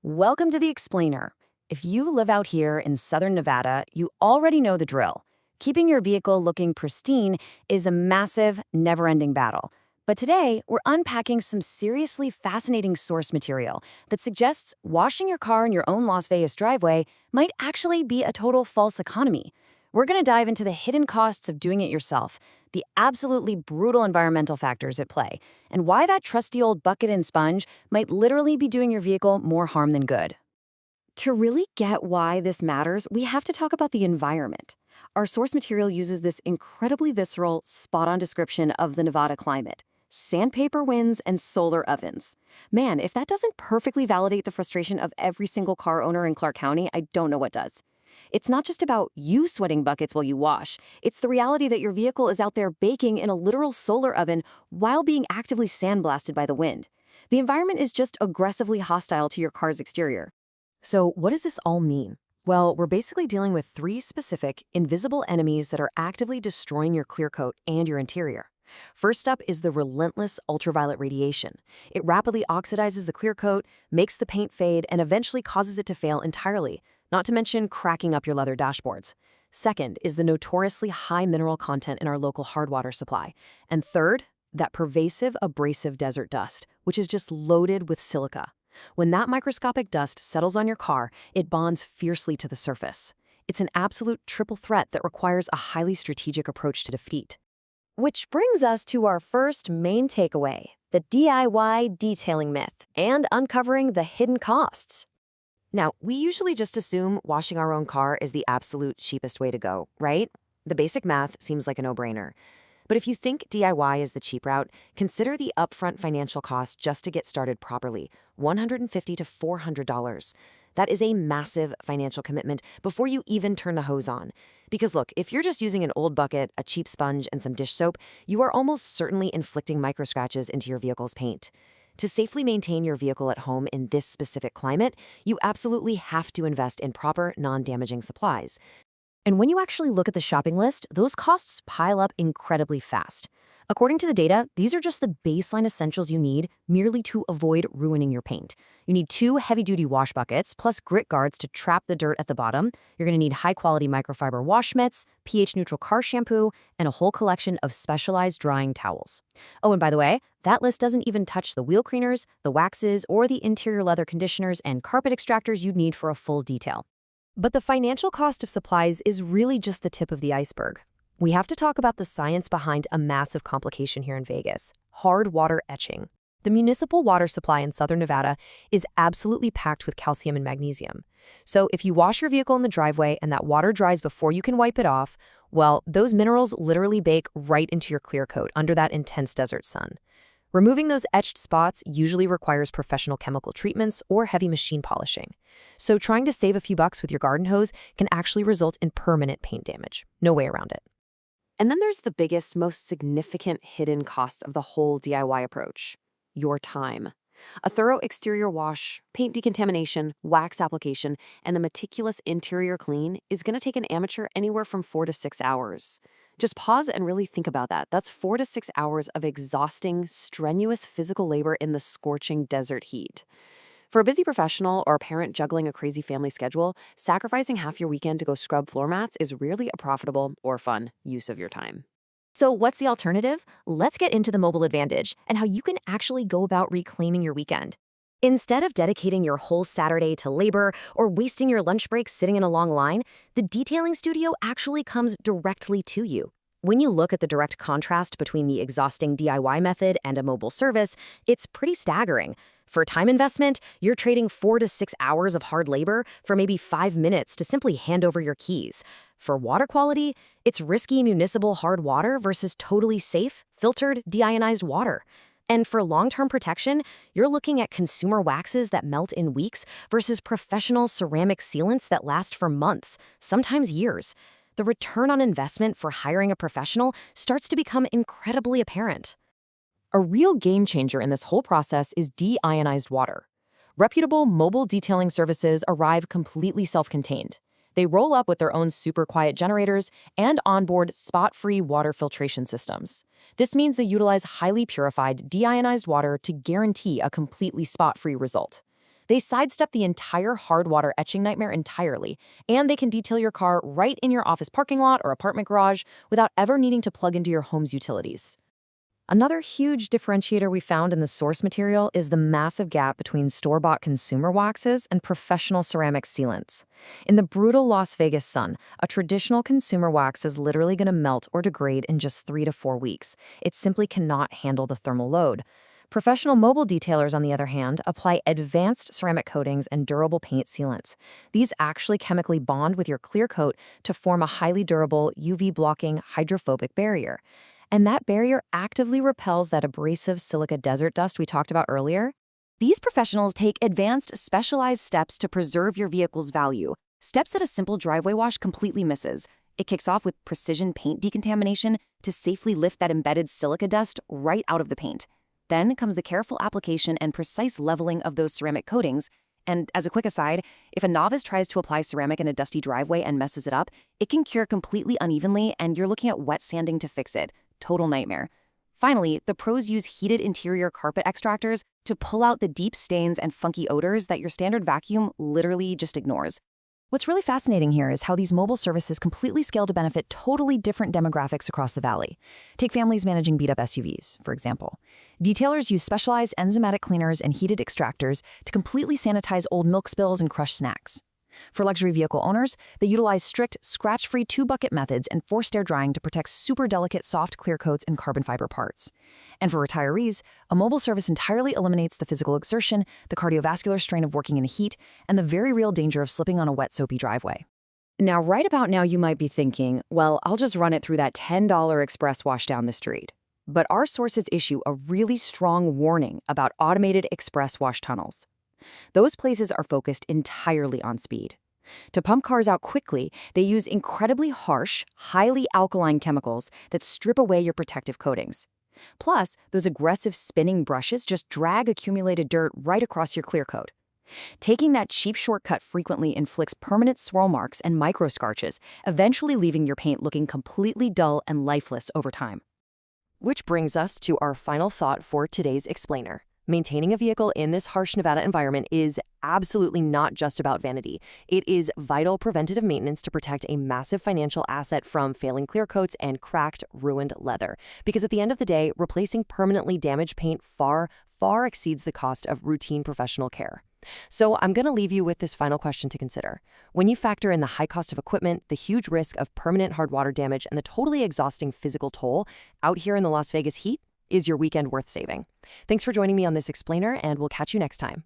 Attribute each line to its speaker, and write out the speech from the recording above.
Speaker 1: Welcome to The Explainer. If you live out here in southern Nevada, you already know the drill. Keeping your vehicle looking pristine is a massive, never-ending battle. But today, we're unpacking some seriously fascinating source material that suggests washing your car in your own Las Vegas driveway might actually be a total false economy. We're going to dive into the hidden costs of doing it yourself, the absolutely brutal environmental factors at play, and why that trusty old bucket and sponge might literally be doing your vehicle more harm than good. To really get why this matters, we have to talk about the environment. Our source material uses this incredibly visceral, spot-on description of the Nevada climate: sandpaper winds and solar ovens. Man, if that doesn't perfectly validate the frustration of every single car owner in Clark County, I don't know what does. It's not just about you sweating buckets while you wash. It's the reality that your vehicle is out there baking in a literal solar oven while being actively sandblasted by the wind. The environment is just aggressively hostile to your car's exterior. So what does this all mean? Well, we're basically dealing with three specific, invisible enemies that are actively destroying your clear coat and your interior. First up is the relentless ultraviolet radiation. It rapidly oxidizes the clear coat, makes the paint fade, and eventually causes it to fail entirely, not to mention cracking up your leather dashboards. Second is the notoriously high mineral content in our local hard water supply. And third, that pervasive abrasive desert dust, which is just loaded with silica. When that microscopic dust settles on your car, it bonds fiercely to the surface. It's an absolute triple threat that requires a highly strategic approach to defeat. Which brings us to our first main takeaway, the DIY detailing myth and uncovering the hidden costs. Now, we usually just assume washing our own car is the absolute cheapest way to go, right? The basic math seems like a no-brainer. But if you think DIY is the cheap route, consider the upfront financial cost just to get started properly: $150 to $400. That is a massive financial commitment before you even turn the hose on. Because look, if you're just using an old bucket, a cheap sponge, and some dish soap, you are almost certainly inflicting microscratches into your vehicle's paint. To safely maintain your vehicle at home in this specific climate, you absolutely have to invest in proper, non-damaging supplies. And when you actually look at the shopping list, those costs pile up incredibly fast. According to the data, these are just the baseline essentials you need merely to avoid ruining your paint. You need 2 heavy-duty wash buckets, plus grit guards to trap the dirt at the bottom. You're going to need high-quality microfiber wash mitts, pH-neutral car shampoo, and a whole collection of specialized drying towels. Oh, and by the way, that list doesn't even touch the wheel cleaners, the waxes, or the interior leather conditioners and carpet extractors you'd need for a full detail. But the financial cost of supplies is really just the tip of the iceberg. We have to talk about the science behind a massive complication here in Vegas: hard water etching. The municipal water supply in southern Nevada is absolutely packed with calcium and magnesium. So if you wash your vehicle in the driveway and that water dries before you can wipe it off, well, those minerals literally bake right into your clear coat under that intense desert sun. Removing those etched spots usually requires professional chemical treatments or heavy machine polishing. So trying to save a few bucks with your garden hose can actually result in permanent paint damage. No way around it. And then there's the biggest, most significant hidden cost of the whole DIY approach: your time. A thorough exterior wash, paint decontamination, wax application, and the meticulous interior clean is going to take an amateur anywhere from 4 to 6 hours. Just pause and really think about that. That's 4 to 6 hours of exhausting, strenuous physical labor in the scorching desert heat. For a busy professional or a parent juggling a crazy family schedule, sacrificing half your weekend to go scrub floor mats is rarely a profitable or fun use of your time. So what's the alternative? Let's get into the mobile advantage and how you can actually go about reclaiming your weekend. Instead of dedicating your whole Saturday to labor or wasting your lunch break sitting in a long line, the detailing studio actually comes directly to you. When you look at the direct contrast between the exhausting DIY method and a mobile service, it's pretty staggering. For time investment, you're trading 4 to 6 hours of hard labor for maybe 5 minutes to simply hand over your keys. For water quality, it's risky municipal hard water versus totally safe, filtered, deionized water. And for long-term protection, you're looking at consumer waxes that melt in weeks versus professional ceramic sealants that last for months, sometimes years. The return on investment for hiring a professional starts to become incredibly apparent. A real game changer in this whole process is deionized water. Reputable mobile detailing services arrive completely self-contained. They roll up with their own super quiet generators and onboard spot-free water filtration systems. This means they utilize highly purified, deionized water to guarantee a completely spot-free result. They sidestep the entire hard water etching nightmare entirely, and they can detail your car right in your office parking lot or apartment garage without ever needing to plug into your home's utilities. Another huge differentiator we found in the source material is the massive gap between store-bought consumer waxes and professional ceramic sealants. In the brutal Las Vegas sun, a traditional consumer wax is literally going to melt or degrade in just 3 to 4 weeks. It simply cannot handle the thermal load. Professional mobile detailers, on the other hand, apply advanced ceramic coatings and durable paint sealants. These actually chemically bond with your clear coat to form a highly durable, UV-blocking, hydrophobic barrier. And that barrier actively repels that abrasive silica desert dust we talked about earlier. These professionals take advanced, specialized steps to preserve your vehicle's value, steps that a simple driveway wash completely misses. It kicks off with precision paint decontamination to safely lift that embedded silica dust right out of the paint. Then comes the careful application and precise leveling of those ceramic coatings. And as a quick aside, if a novice tries to apply ceramic in a dusty driveway and messes it up, it can cure completely unevenly, and you're looking at wet sanding to fix it. Total nightmare. Finally, the pros use heated interior carpet extractors to pull out the deep stains and funky odors that your standard vacuum literally just ignores. What's really fascinating here is how these mobile services completely scale to benefit totally different demographics across the valley. Take families managing beat-up SUVs, for example. Detailers use specialized enzymatic cleaners and heated extractors to completely sanitize old milk spills and crushed snacks. For luxury vehicle owners, they utilize strict, scratch-free 2-bucket methods and forced air drying to protect super delicate soft clear coats and carbon fiber parts. And for retirees, a mobile service entirely eliminates the physical exertion, the cardiovascular strain of working in the heat, and the very real danger of slipping on a wet, soapy driveway. Now, right about now, you might be thinking, well, I'll just run it through that $10 express wash down the street. But our sources issue a really strong warning about automated express wash tunnels. Those places are focused entirely on speed. To pump cars out quickly, they use incredibly harsh, highly alkaline chemicals that strip away your protective coatings. Plus, those aggressive spinning brushes just drag accumulated dirt right across your clear coat. Taking that cheap shortcut frequently inflicts permanent swirl marks and microscarches, eventually leaving your paint looking completely dull and lifeless over time. Which brings us to our final thought for today's explainer. Maintaining a vehicle in this harsh Nevada environment is absolutely not just about vanity. It is vital preventative maintenance to protect a massive financial asset from failing clear coats and cracked, ruined leather. Because at the end of the day, replacing permanently damaged paint far exceeds the cost of routine professional care. So I'm going to leave you with this final question to consider. When you factor in the high cost of equipment, the huge risk of permanent hard water damage, and the totally exhausting physical toll out here in the Las Vegas heat, is your weekend worth saving? Thanks for joining me on this explainer, and we'll catch you next time.